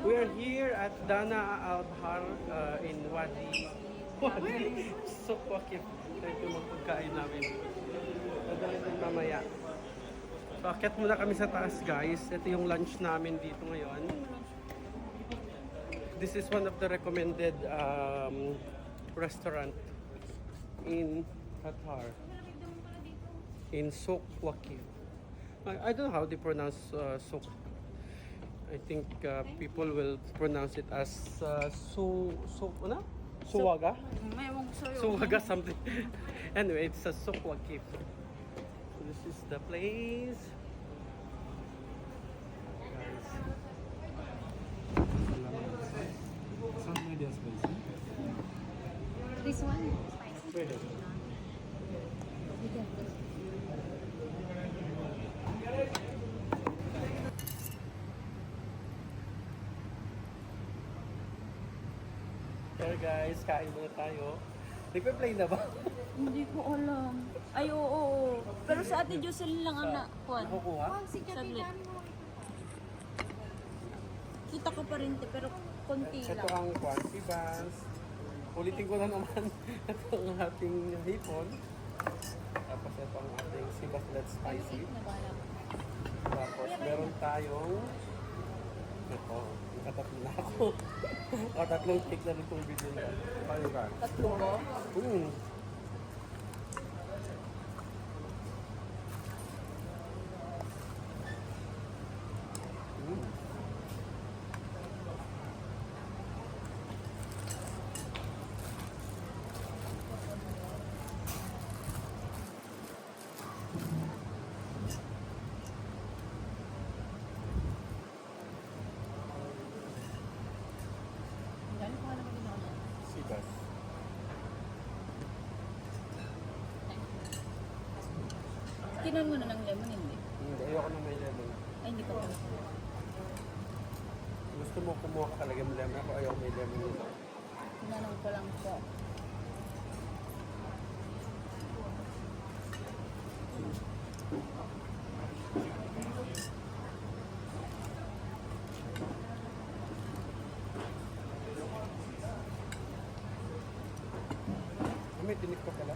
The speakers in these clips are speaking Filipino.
We are here at Dana Al Bahar in Wadi Sukwakif. Ito yung magpagkain namin. Dadalhin din mamaya. So, akit muna kami sa taas, guys. Ito yung lunch namin dito ngayon. This is one of the recommended restaurant in Qatar. In Souq Waqif. I don't know how they pronounce Souq. I think people will pronounce it as ano? Suwaga? Suwaga something. Anyway, it's a Souq Waqif. So this is the place. Guys. Some medium spicy. This one, spicy. Pwede. Pero guys, kain muna tayo. Nagpe-play na ba? Hindi ko alam. Ay, oo. Pero sa Ate Jocelyn lang ang Nakukuha? Saglit. Kita ko pa rin, pero konti Ito lang. ang Kwansi Buns. Ulitin ko na naman. Ito ang ating hipon. Tapos ito ang ating sibaslet spicy. Tapos meron tayong ito, katatlo na ako. O, tatlong cake na itong video na. Paano ba? Tatlo ko? Mm. Mm. Gano'n ko naman ginawa. Sibas. Kinuha mo na ng lemon, hindi? Hindi, ayoko na may lemon. Ay, hindi pa pala. Gusto mo kumuha ka talaga ng lemon ako, ayoko may lemon nito. Tinanong ko lang po. May tinik pa pala.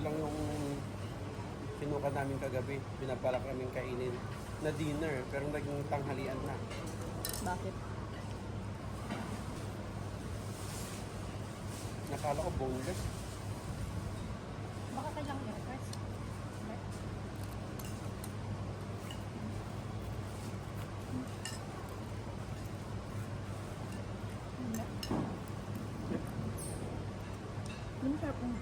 Ilang yung kinuha namin kagabi, pinapalak namin kainin na dinner, pero naging tanghalian na. Bakit? Nakala ko boneless. Baka kailang burgers. Yung sarap ng